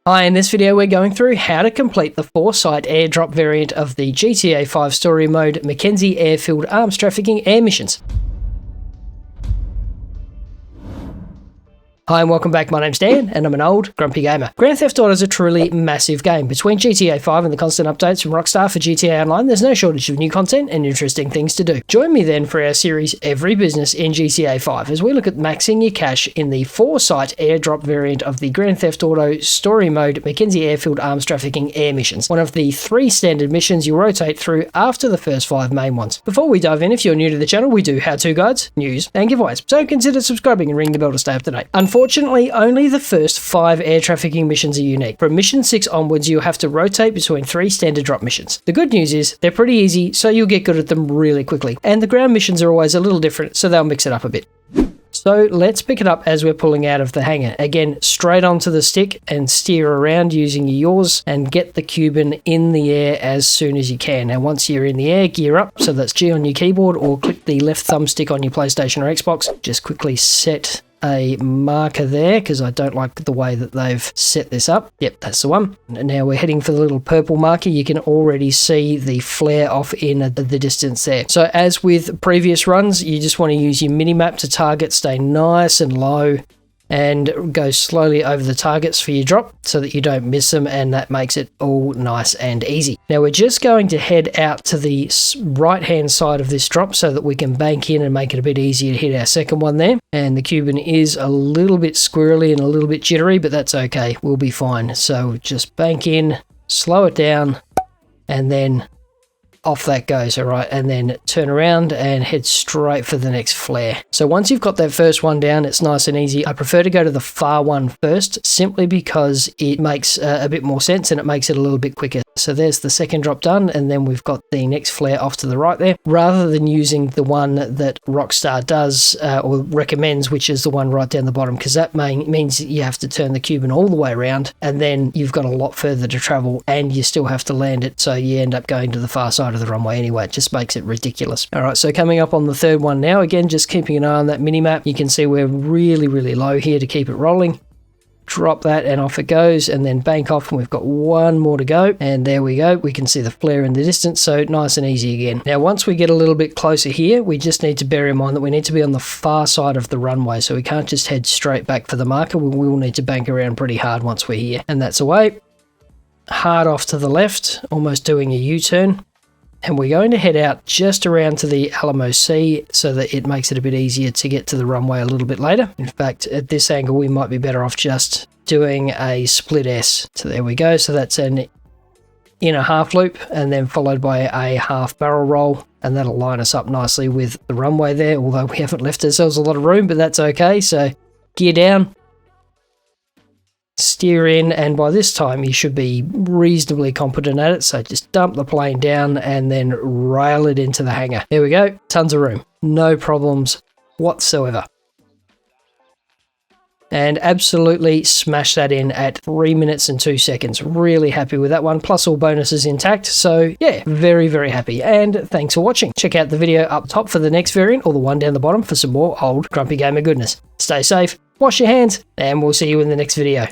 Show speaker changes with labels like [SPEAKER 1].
[SPEAKER 1] Hi, in this video we're going through how to complete the 4-site airdrop variant of the GTA 5 story mode McKenzie airfield arms trafficking air missions. Hi and welcome back, my name's Dan and I'm an old grumpy gamer. Grand Theft Auto is a truly massive game. Between GTA 5 and the constant updates from Rockstar for GTA Online, there's no shortage of new content and interesting things to do. Join me then for our series Every Business in GTA 5 as we look at maxing your cash in the 4-site airdrop variant of the Grand Theft Auto story mode McKenzie airfield arms trafficking air missions. One of the 3 standard missions you rotate through after the first 5 main ones. Before we dive in, if you're new to the channel, we do how-to guides, news and giveaways, so consider subscribing and ringing the bell to stay up to date. Unfortunately, only the first 5 air trafficking missions are unique. From mission 6 onwards, you'll have to rotate between 3 standard drop missions. The good news is they're pretty easy, so you'll get good at them really quickly. And the ground missions are always a little different, so they'll mix it up a bit. So let's pick it up as we're pulling out of the hangar. Again, straight onto the stick and steer around using your yaws and get the Cuban in the air as soon as you can. Now once you're in the air, gear up, so that's G on your keyboard or click the left thumbstick on your PlayStation or Xbox. Just quickly set a marker there because I don't like the way that they've set this up. Yep, that's the one. And now we're heading for the little purple marker. You can already see the flare off in the distance there. So as with previous runs, you just want to use your mini-map to target, stay nice and low, and go slowly over the targets for your drop so that you don't miss them, and that makes it all nice and easy. Now we're just going to head out to the right hand side of this drop so that we can bank in and make it a bit easier to hit our second one there. And the Cuban is a little bit squirrely and a little bit jittery, but that's okay, we'll be fine. So just bank in, slow it down, and then off that goes, all right, and then turn around and head straight for the next flare. So once you've got that first one down, it's nice and easy. I prefer to go to the far one first, simply because it makes a bit more sense and it makes it a little bit quicker. So there's the second drop done, and then we've got the next flare off to the right there, rather than using the one that Rockstar does or recommends, which is the one right down the bottom, because that means that you have to turn the Cuban all the way around, and then you've got a lot further to travel, and you still have to land it, so you end up going to the far side of the runway anyway. It just makes it ridiculous. All right, so coming up on the third one now, again, just keeping an eye on that mini-map. You can see we're really low here to keep it rolling. Drop that and off it goes, and then bank off, and we've got one more to go, and there we go. We can see the flare in the distance, so nice and easy again. Now once we get a little bit closer here, we just need to bear in mind that we need to be on the far side of the runway, so we can't just head straight back for the marker. We will need to bank around pretty hard once we're here, and that's away. Hard off to the left, almost doing a U-turn. And we're going to head out just around to the Alamo Sea so that it makes it a bit easier to get to the runway a little bit later. In fact, at this angle, we might be better off just doing a split S. So there we go. So that's an inner half loop and then followed by a half barrel roll. And that'll line us up nicely with the runway there, although we haven't left ourselves a lot of room, but that's okay. So gear down, steer in, and by this time you should be reasonably competent at it, so just dump the plane down and then rail it into the hangar. There we go, tons of room, no problems whatsoever. And absolutely smash that in at 3 minutes and 2 seconds. Really happy with that one, plus all bonuses intact, so yeah, very happy. And thanks for watching. Check out the video up top for the next variant, or the one down the bottom for some more old grumpy gamer goodness. Stay safe, wash your hands, and we'll see you in the next video.